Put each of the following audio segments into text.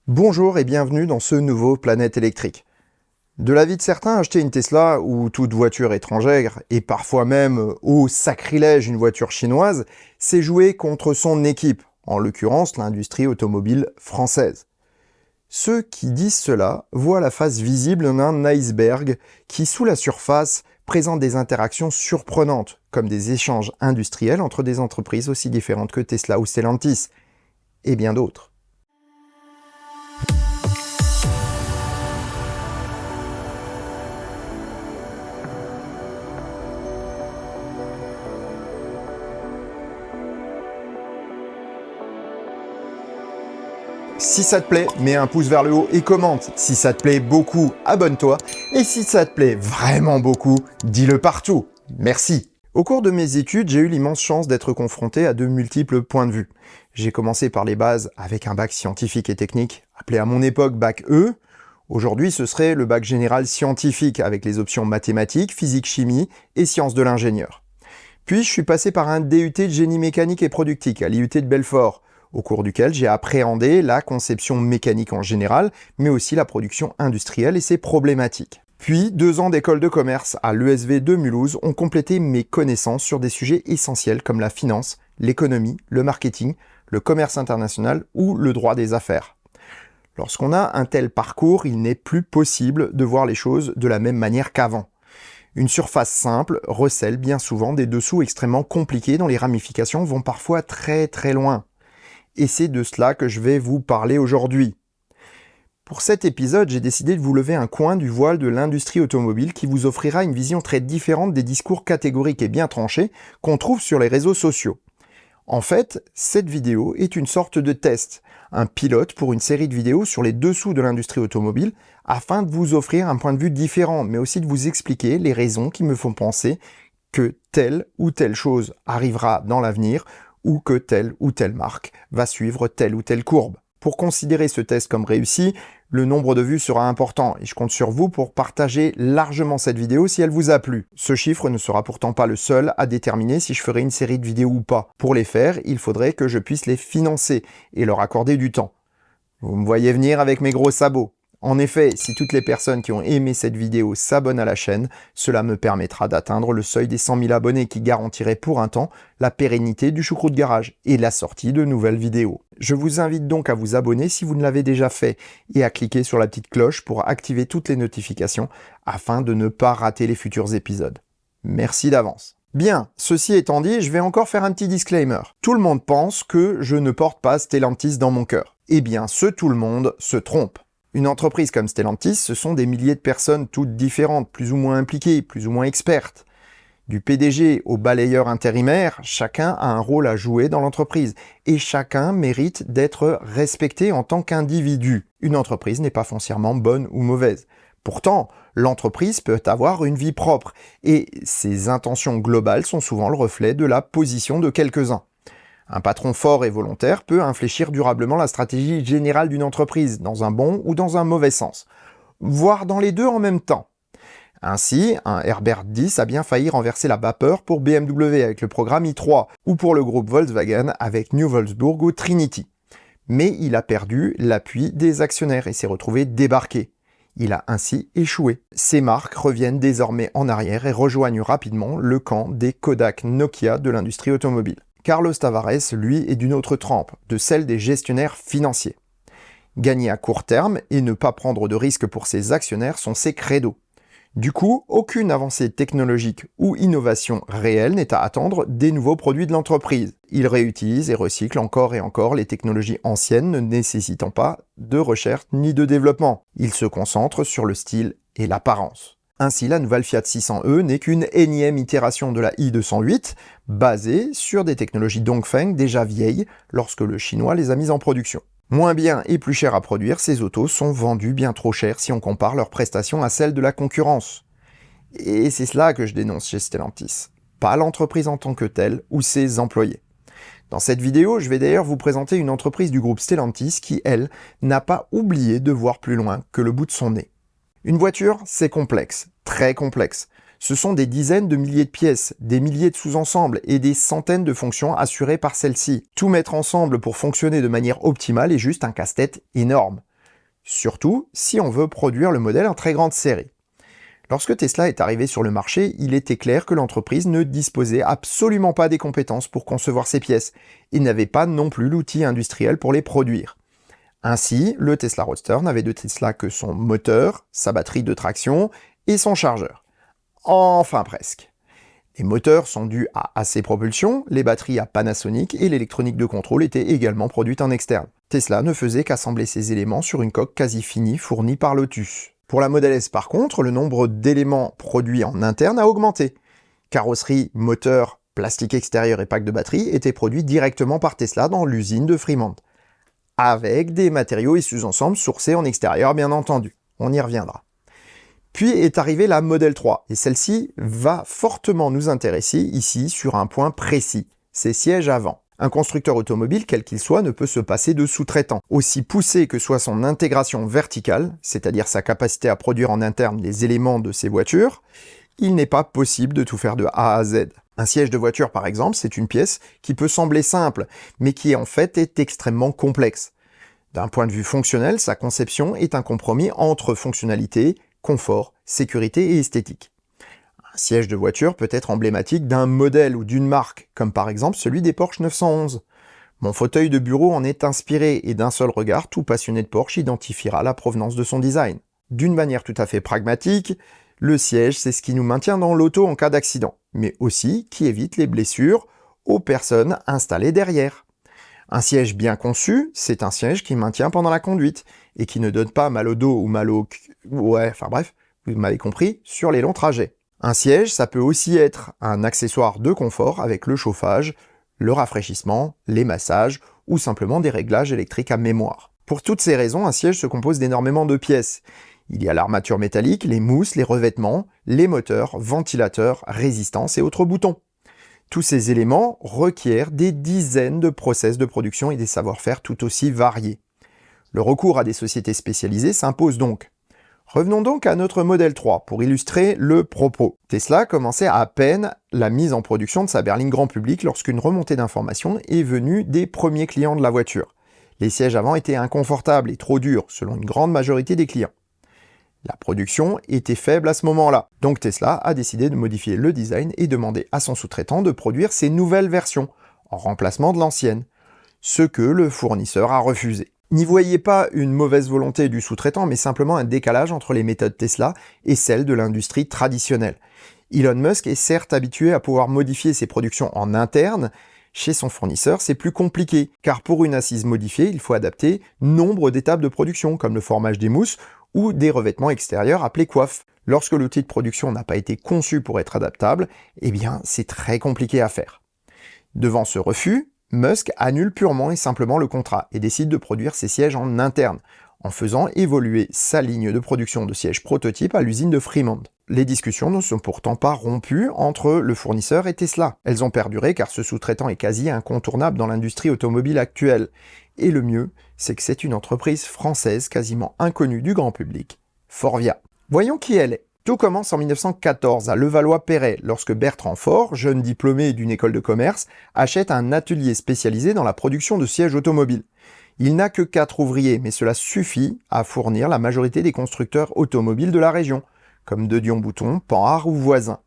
Bonjour et bienvenue dans ce nouveau Planète électrique. De l'avis de certains, acheter une Tesla ou toute voiture étrangère, et parfois même au sacrilège une voiture chinoise, c'est jouer contre son équipe, en l'occurrence l'industrie automobile française. Ceux qui disent cela voient la face visible d'un iceberg qui, sous la surface, présente des interactions surprenantes, comme des échanges industriels entre des entreprises aussi différentes que Tesla ou Stellantis, et bien d'autres. Si ça te plaît, mets un pouce vers le haut et commente. Si ça te plaît beaucoup, abonne-toi. Et si ça te plaît vraiment beaucoup, dis-le partout. Merci. Au cours de mes études, j'ai eu l'immense chance d'être confronté à de multiples points de vue. J'ai commencé par les bases avec un bac scientifique et technique, appelé à mon époque bac E. Aujourd'hui, ce serait le bac général scientifique avec les options mathématiques, physique, chimie et sciences de l'ingénieur. Puis, je suis passé par un DUT de génie mécanique et productique à l'IUT de Belfort, au cours duquel j'ai appréhendé la conception mécanique en général, mais aussi la production industrielle et ses problématiques. Puis, 2 ans d'école de commerce à l'ESV de Mulhouse ont complété mes connaissances sur des sujets essentiels comme la finance, l'économie, le marketing, le commerce international ou le droit des affaires. Lorsqu'on a un tel parcours, il n'est plus possible de voir les choses de la même manière qu'avant. Une surface simple recèle bien souvent des dessous extrêmement compliqués dont les ramifications vont parfois très loin. Et c'est de cela que je vais vous parler aujourd'hui. Pour cet épisode, j'ai décidé de vous lever un coin du voile de l'industrie automobile qui vous offrira une vision très différente des discours catégoriques et bien tranchés qu'on trouve sur les réseaux sociaux. En fait, cette vidéo est une sorte de test, un pilote pour une série de vidéos sur les dessous de l'industrie automobile afin de vous offrir un point de vue différent, mais aussi de vous expliquer les raisons qui me font penser que telle ou telle chose arrivera dans l'avenir ou que telle ou telle marque va suivre telle ou telle courbe. Pour considérer ce test comme réussi, le nombre de vues sera important et je compte sur vous pour partager largement cette vidéo si elle vous a plu. Ce chiffre ne sera pourtant pas le seul à déterminer si je ferai une série de vidéos ou pas. Pour les faire, il faudrait que je puisse les financer et leur accorder du temps. Vous me voyez venir avec mes gros sabots. En effet, si toutes les personnes qui ont aimé cette vidéo s'abonnent à la chaîne, cela me permettra d'atteindre le seuil des 100 000 abonnés qui garantirait pour un temps la pérennité du Choucroute Garage et la sortie de nouvelles vidéos. Je vous invite donc à vous abonner si vous ne l'avez déjà fait et à cliquer sur la petite cloche pour activer toutes les notifications afin de ne pas rater les futurs épisodes. Merci d'avance. Bien, ceci étant dit, je vais encore faire un petit disclaimer. Tout le monde pense que je ne porte pas Stellantis dans mon cœur. Eh bien, tout le monde se trompe. Une entreprise comme Stellantis, ce sont des milliers de personnes toutes différentes, plus ou moins impliquées, plus ou moins expertes. Du PDG au balayeur intérimaire, chacun a un rôle à jouer dans l'entreprise et chacun mérite d'être respecté en tant qu'individu. Une entreprise n'est pas foncièrement bonne ou mauvaise. Pourtant, l'entreprise peut avoir une vie propre et ses intentions globales sont souvent le reflet de la position de quelques-uns. Un patron fort et volontaire peut infléchir durablement la stratégie générale d'une entreprise, dans un bon ou dans un mauvais sens, voire dans les deux en même temps. Ainsi, un Herbert Diess a bien failli renverser la vapeur pour BMW avec le programme i3, ou pour le groupe Volkswagen avec New Wolfsburg ou Trinity. Mais il a perdu l'appui des actionnaires et s'est retrouvé débarqué. Il a ainsi échoué. Ces marques reviennent désormais en arrière et rejoignent rapidement le camp des Kodak Nokia de l'industrie automobile. Carlos Tavares, lui, est d'une autre trempe, de celle des gestionnaires financiers. Gagner à court terme et ne pas prendre de risques pour ses actionnaires sont ses credos. Du coup, aucune avancée technologique ou innovation réelle n'est à attendre des nouveaux produits de l'entreprise. Il réutilise et recycle encore et encore les technologies anciennes ne nécessitant pas de recherche ni de développement. Il se concentre sur le style et l'apparence. Ainsi, la nouvelle Fiat 600e n'est qu'une énième itération de la i208, basée sur des technologies Dongfeng déjà vieilles lorsque le chinois les a mises en production. Moins bien et plus cher à produire, ces autos sont vendues bien trop cher si on compare leurs prestations à celles de la concurrence. Et c'est cela que je dénonce chez Stellantis, pas l'entreprise en tant que telle ou ses employés. Dans cette vidéo, je vais d'ailleurs vous présenter une entreprise du groupe Stellantis qui, elle, n'a pas oublié de voir plus loin que le bout de son nez. Une voiture, c'est complexe, très complexe. Ce sont des dizaines de milliers de pièces, des milliers de sous-ensembles et des centaines de fonctions assurées par celle-ci. Tout mettre ensemble pour fonctionner de manière optimale est juste un casse-tête énorme. surtout si on veut produire le modèle en très grande série. Lorsque Tesla est arrivé sur le marché, il était clair que l'entreprise ne disposait absolument pas des compétences pour concevoir ces pièces et n'avait pas non plus l'outil industriel pour les produire. Ainsi, le Tesla Roadster n'avait de Tesla que son moteur, sa batterie de traction et son chargeur. Enfin presque. Les moteurs sont dus à AC Propulsion, les batteries à Panasonic et l'électronique de contrôle était également produite en externe. Tesla ne faisait qu'assembler ces éléments sur une coque quasi finie fournie par Lotus. Pour la Model S par contre, le nombre d'éléments produits en interne a augmenté. Carrosserie, moteur, plastique extérieur et pack de batterie étaient produits directement par Tesla dans l'usine de Fremont, avec des matériaux et sous-ensembles sourcés en extérieur bien entendu. On y reviendra. Puis est arrivée la Model 3, et celle-ci va fortement nous intéresser ici sur un point précis, ses sièges avant. Un constructeur automobile, quel qu'il soit, ne peut se passer de sous-traitant. Aussi poussé que soit son intégration verticale, c'est-à-dire sa capacité à produire en interne les éléments de ses voitures, il n'est pas possible de tout faire de A à Z. Un siège de voiture, par exemple, c'est une pièce qui peut sembler simple, mais qui en fait est extrêmement complexe. D'un point de vue fonctionnel, sa conception est un compromis entre fonctionnalité, confort, sécurité et esthétique. Un siège de voiture peut être emblématique d'un modèle ou d'une marque, comme par exemple celui des Porsche 911. Mon fauteuil de bureau en est inspiré et d'un seul regard, tout passionné de Porsche identifiera la provenance de son design. D'une manière tout à fait pragmatique, le siège, c'est ce qui nous maintient dans l'auto en cas d'accident, mais aussi qui évite les blessures aux personnes installées derrière. Un siège bien conçu, c'est un siège qui maintient pendant la conduite et qui ne donne pas mal au dos ou mal au... Ouais, enfin bref, vous m'avez compris, sur les longs trajets. Un siège, ça peut aussi être un accessoire de confort avec le chauffage, le rafraîchissement, les massages ou simplement des réglages électriques à mémoire. Pour toutes ces raisons, un siège se compose d'énormément de pièces. Il y a l'armature métallique, les mousses, les revêtements, les moteurs, ventilateurs, résistances et autres boutons. Tous ces éléments requièrent des dizaines de process de production et des savoir-faire tout aussi variés. Le recours à des sociétés spécialisées s'impose donc. Revenons donc à notre Model 3 pour illustrer le propos. Tesla commençait à peine la mise en production de sa berline grand public lorsqu'une remontée d'informations est venue des premiers clients de la voiture. Les sièges avant étaient inconfortables et trop durs, selon une grande majorité des clients. La production était faible à ce moment-là, donc Tesla a décidé de modifier le design et demander à son sous-traitant de produire ses nouvelles versions, en remplacement de l'ancienne, ce que le fournisseur a refusé. N'y voyez pas une mauvaise volonté du sous-traitant, mais simplement un décalage entre les méthodes Tesla et celles de l'industrie traditionnelle. Elon Musk est certes habitué à pouvoir modifier ses productions en interne. Chez son fournisseur, c'est plus compliqué, car pour une assise modifiée, il faut adapter nombre d'étapes de production, comme le formage des mousses ou des revêtements extérieurs appelés coiffes. Lorsque l'outil de production n'a pas été conçu pour être adaptable, eh bien, c'est très compliqué à faire. Devant ce refus, Musk annule purement et simplement le contrat et décide de produire ses sièges en interne, en faisant évoluer sa ligne de production de sièges prototypes à l'usine de Fremont. Les discussions ne sont pourtant pas rompues entre le fournisseur et Tesla. Elles ont perduré car ce sous-traitant est quasi incontournable dans l'industrie automobile actuelle. Et le mieux, c'est que c'est une entreprise française quasiment inconnue du grand public, Forvia. Voyons qui elle est. Tout commence en 1914 à Levallois-Perret, lorsque Bertrand Faure, jeune diplômé d'une école de commerce, achète un atelier spécialisé dans la production de sièges automobiles. Il n'a que 4 ouvriers, mais cela suffit à fournir la majorité des constructeurs automobiles de la région, comme De Dion-Bouton, Panhard ou Voisin.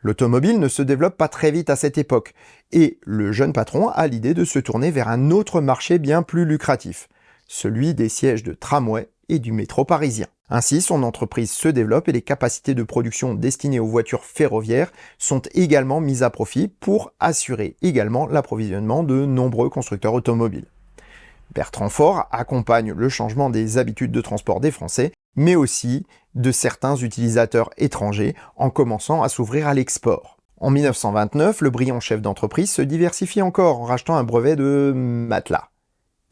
L'automobile ne se développe pas très vite à cette époque, et le jeune patron a l'idée de se tourner vers un autre marché bien plus lucratif, celui des sièges de tramway et du métro parisien. Ainsi, son entreprise se développe et les capacités de production destinées aux voitures ferroviaires sont également mises à profit pour assurer également l'approvisionnement de nombreux constructeurs automobiles. Bertrand Faure accompagne le changement des habitudes de transport des Français, mais aussi de certains utilisateurs étrangers en commençant à s'ouvrir à l'export. En 1929, le brillant chef d'entreprise se diversifie encore en rachetant un brevet de matelas.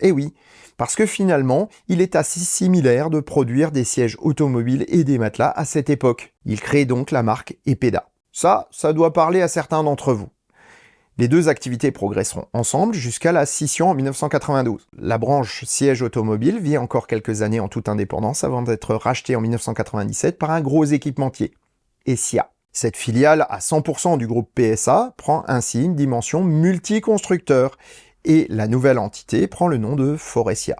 Eh oui, parce que finalement, il est assez similaire de produire des sièges automobiles et des matelas à cette époque. Il crée donc la marque Epeda. Ça doit parler à certains d'entre vous. Les deux activités progresseront ensemble jusqu'à la scission en 1992. La branche siège automobile vit encore quelques années en toute indépendance avant d'être rachetée en 1997 par un gros équipementier, Essia. Cette filiale à 100% du groupe PSA prend ainsi une dimension multi-constructeur et la nouvelle entité prend le nom de Faurecia.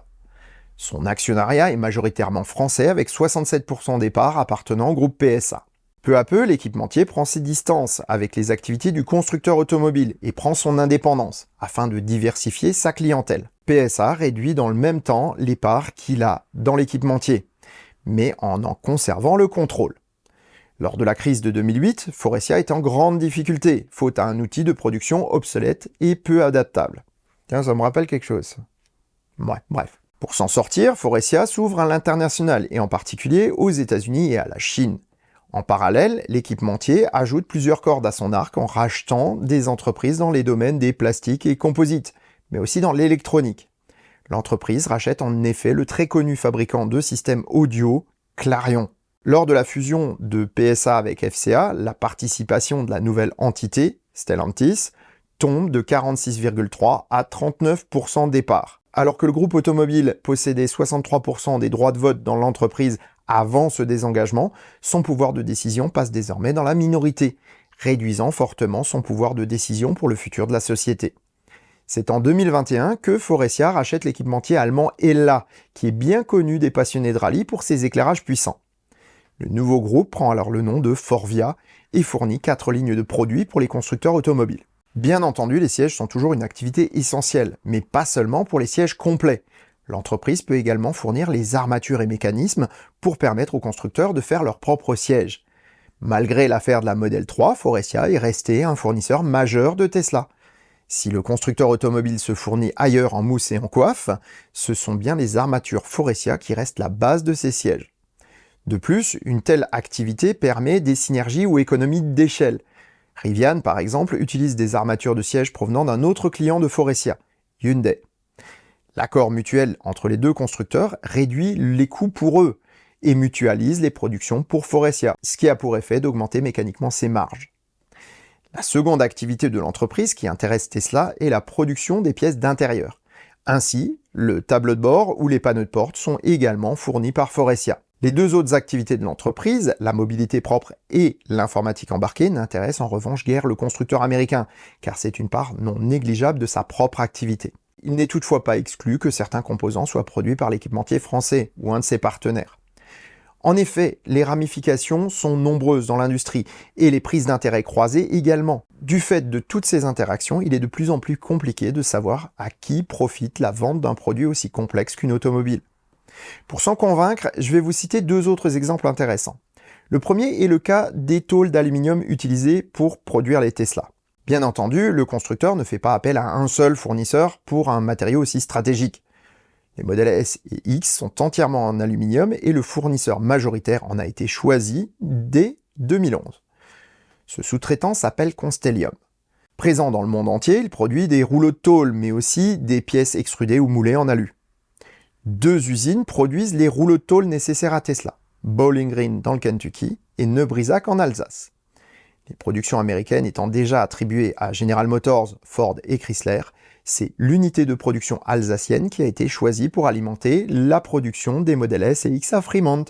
Son actionnariat est majoritairement français avec 67% des parts appartenant au groupe PSA. Peu à peu, l'équipementier prend ses distances avec les activités du constructeur automobile et prend son indépendance afin de diversifier sa clientèle. PSA réduit dans le même temps les parts qu'il a dans l'équipementier, mais en conservant le contrôle. Lors de la crise de 2008, Faurecia est en grande difficulté, faute à un outil de production obsolète et peu adaptable. Tiens, ça me rappelle quelque chose. Ouais, bref. Pour s'en sortir, Faurecia s'ouvre à l'international, et en particulier aux États-Unis et à la Chine. En parallèle, l'équipementier ajoute plusieurs cordes à son arc en rachetant des entreprises dans les domaines des plastiques et composites, mais aussi dans l'électronique. L'entreprise rachète en effet le très connu fabricant de systèmes audio, Clarion. Lors de la fusion de PSA avec FCA, la participation de la nouvelle entité, Stellantis, tombe de 46,3 à 39% des parts. Alors que le groupe automobile possédait 63% des droits de vote dans l'entreprise avant ce désengagement, son pouvoir de décision passe désormais dans la minorité, réduisant fortement son pouvoir de décision pour le futur de la société. C'est en 2021 que Faurecia rachète l'équipementier allemand Hella, qui est bien connu des passionnés de rallye pour ses éclairages puissants. Le nouveau groupe prend alors le nom de Forvia et fournit 4 lignes de produits pour les constructeurs automobiles. Bien entendu, les sièges sont toujours une activité essentielle, mais pas seulement pour les sièges complets. L'entreprise peut également fournir les armatures et mécanismes pour permettre aux constructeurs de faire leurs propres sièges. Malgré l'affaire de la Model 3, Faurecia est resté un fournisseur majeur de Tesla. Si le constructeur automobile se fournit ailleurs en mousse et en coiffe, ce sont bien les armatures Faurecia qui restent la base de ces sièges. De plus, une telle activité permet des synergies ou économies d'échelle. Rivian, par exemple, utilise des armatures de sièges provenant d'un autre client de Faurecia, Hyundai. L'accord mutuel entre les deux constructeurs réduit les coûts pour eux et mutualise les productions pour Faurecia, ce qui a pour effet d'augmenter mécaniquement ses marges. La seconde activité de l'entreprise qui intéresse Tesla est la production des pièces d'intérieur. Ainsi, le tableau de bord ou les panneaux de porte sont également fournis par Faurecia. Les deux autres activités de l'entreprise, la mobilité propre et l'informatique embarquée, n'intéressent en revanche guère le constructeur américain, car c'est une part non négligeable de sa propre activité. Il n'est toutefois pas exclu que certains composants soient produits par l'équipementier français ou un de ses partenaires. En effet, les ramifications sont nombreuses dans l'industrie et les prises d'intérêt croisées également. Du fait de toutes ces interactions, il est de plus en plus compliqué de savoir à qui profite la vente d'un produit aussi complexe qu'une automobile. Pour s'en convaincre, je vais vous citer deux autres exemples intéressants. Le premier est le cas des tôles d'aluminium utilisées pour produire les Tesla. Bien entendu, le constructeur ne fait pas appel à un seul fournisseur pour un matériau aussi stratégique. Les modèles S et X sont entièrement en aluminium et le fournisseur majoritaire en a été choisi dès 2011. Ce sous-traitant s'appelle Constellium. Présent dans le monde entier, il produit des rouleaux de tôle, mais aussi des pièces extrudées ou moulées en alu. Deux usines produisent les rouleaux de tôle nécessaires à Tesla, Bowling Green dans le Kentucky et Neubrisac en Alsace. Les productions américaines étant déjà attribuées à General Motors, Ford et Chrysler, c'est l'unité de production alsacienne qui a été choisie pour alimenter la production des modèles S et X à Fremont.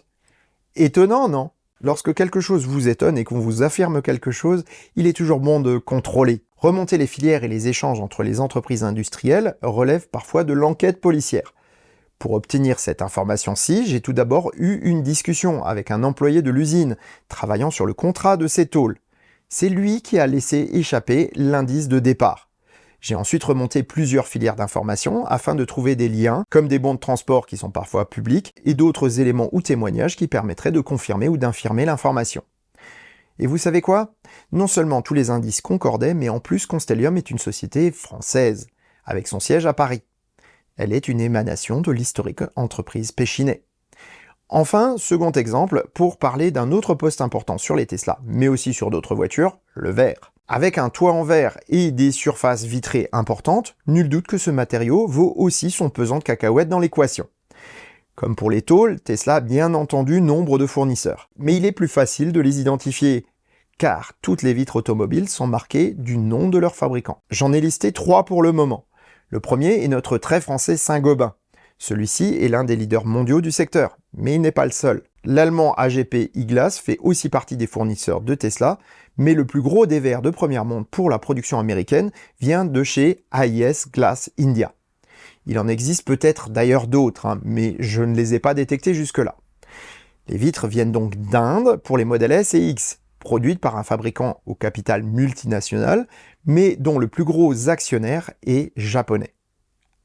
Étonnant, non? Lorsque quelque chose vous étonne et qu'on vous affirme quelque chose, il est toujours bon de contrôler. Remonter les filières et les échanges entre les entreprises industrielles relève parfois de l'enquête policière. Pour obtenir cette information-ci, j'ai tout d'abord eu une discussion avec un employé de l'usine, travaillant sur le contrat de ces tôles. C'est lui qui a laissé échapper l'indice de départ. J'ai ensuite remonté plusieurs filières d'informations afin de trouver des liens, comme des bons de transport qui sont parfois publics, et d'autres éléments ou témoignages qui permettraient de confirmer ou d'infirmer l'information. Et vous savez quoi? Non seulement tous les indices concordaient, mais en plus Constellium est une société française, avec son siège à Paris. Elle est une émanation de l'historique entreprise Péchinet. Enfin, second exemple, pour parler d'un autre poste important sur les Tesla, mais aussi sur d'autres voitures, le verre. Avec un toit en verre et des surfaces vitrées importantes, nul doute que ce matériau vaut aussi son pesant de cacahuètes dans l'équation. Comme pour les tôles, Tesla a bien entendu nombre de fournisseurs. Mais il est plus facile de les identifier, car toutes les vitres automobiles sont marquées du nom de leur fabricant. J'en ai listé 3 pour le moment. Le premier est notre très français Saint-Gobain. Celui-ci est l'un des leaders mondiaux du secteur, mais il n'est pas le seul. L'allemand AGP E-Glass fait aussi partie des fournisseurs de Tesla, mais le plus gros des verres de première monde pour la production américaine vient de chez AIS Glass India. Il en existe peut-être d'ailleurs d'autres, mais je ne les ai pas détectés jusque-là. Les vitres viennent donc d'Inde pour les modèles S et X, produites par un fabricant au capital multinational, mais dont le plus gros actionnaire est japonais.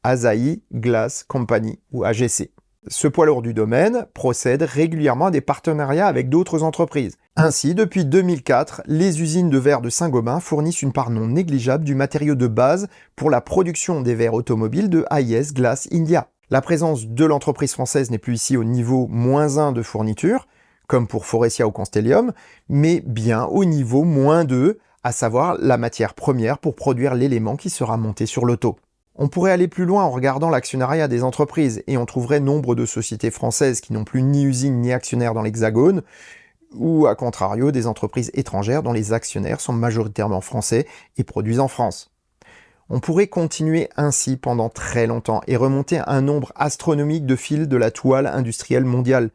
Asahi Glass Company ou AGC. Ce poids lourd du domaine procède régulièrement à des partenariats avec d'autres entreprises. Ainsi, depuis 2004, les usines de verre de Saint-Gobain fournissent une part non négligeable du matériau de base pour la production des verres automobiles de AIS Glass India. La présence de l'entreprise française n'est plus ici au niveau -1 de fourniture, comme pour Forestia ou Constellium, mais bien au niveau -2, à savoir la matière première pour produire l'élément qui sera monté sur l'auto. On pourrait aller plus loin en regardant l'actionnariat des entreprises, et on trouverait nombre de sociétés françaises qui n'ont plus ni usine ni actionnaires dans l'Hexagone, ou à contrario des entreprises étrangères dont les actionnaires sont majoritairement français et produisent en France. On pourrait continuer ainsi pendant très longtemps et remonter à un nombre astronomique de fils de la toile industrielle mondiale,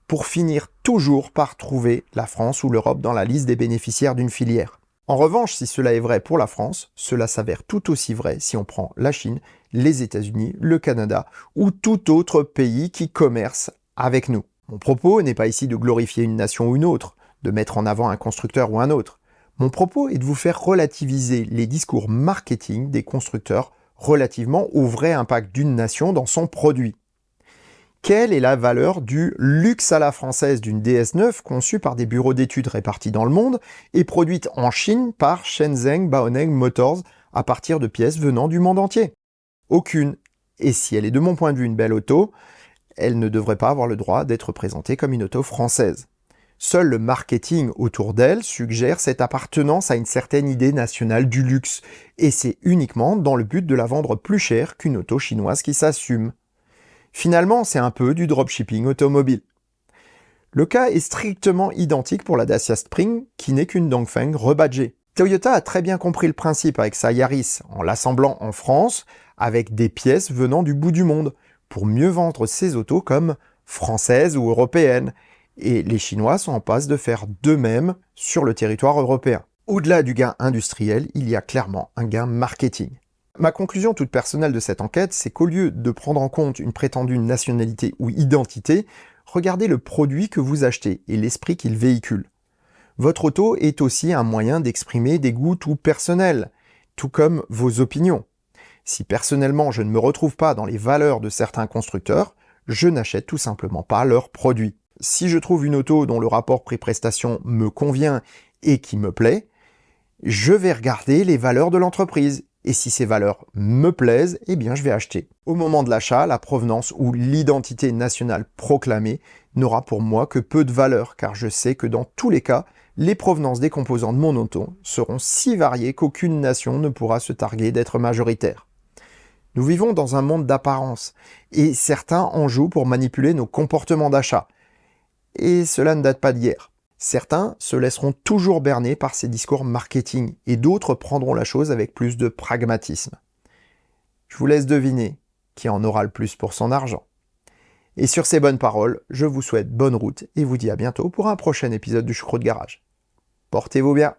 pour finir toujours par trouver la France ou l'Europe dans la liste des bénéficiaires d'une filière. En revanche, si cela est vrai pour la France, cela s'avère tout aussi vrai si on prend la Chine, les États-Unis, le Canada ou tout autre pays qui commerce avec nous. Mon propos n'est pas ici de glorifier une nation ou une autre, de mettre en avant un constructeur ou un autre. Mon propos est de vous faire relativiser les discours marketing des constructeurs relativement au vrai impact d'une nation dans son produit. Quelle est la valeur du luxe à la française d'une DS9 conçue par des bureaux d'études répartis dans le monde et produite en Chine par Shenzhen Baoneng Motors à partir de pièces venant du monde entier? Aucune. Et si elle est de mon point de vue une belle auto, elle ne devrait pas avoir le droit d'être présentée comme une auto française. Seul le marketing autour d'elle suggère cette appartenance à une certaine idée nationale du luxe, et c'est uniquement dans le but de la vendre plus cher qu'une auto chinoise qui s'assume. Finalement, c'est un peu du dropshipping automobile. Le cas est strictement identique pour la Dacia Spring, qui n'est qu'une Dongfeng rebadgée. Toyota a très bien compris le principe avec sa Yaris, en l'assemblant en France avec des pièces venant du bout du monde, pour mieux vendre ses autos comme françaises ou européennes, et les Chinois sont en passe de faire de même sur le territoire européen. Au-delà du gain industriel, il y a clairement un gain marketing. Ma conclusion toute personnelle de cette enquête, c'est qu'au lieu de prendre en compte une prétendue nationalité ou identité, regardez le produit que vous achetez et l'esprit qu'il véhicule. Votre auto est aussi un moyen d'exprimer des goûts tout personnels, tout comme vos opinions. Si personnellement je ne me retrouve pas dans les valeurs de certains constructeurs, je n'achète tout simplement pas leurs produits. Si je trouve une auto dont le rapport prix-prestation me convient et qui me plaît, je vais regarder les valeurs de l'entreprise. Et si ces valeurs me plaisent, eh bien je vais acheter. Au moment de l'achat, la provenance ou l'identité nationale proclamée n'aura pour moi que peu de valeur, car je sais que dans tous les cas, les provenances des composants de mon auto seront si variées qu'aucune nation ne pourra se targuer d'être majoritaire. Nous vivons dans un monde d'apparence, et certains en jouent pour manipuler nos comportements d'achat. Et cela ne date pas d'hier. Certains se laisseront toujours berner par ces discours marketing, et d'autres prendront la chose avec plus de pragmatisme. Je vous laisse deviner qui en aura le plus pour son argent. Et sur ces bonnes paroles, je vous souhaite bonne route et vous dis à bientôt pour un prochain épisode du Choucroute Garage. Portez-vous bien.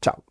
Ciao.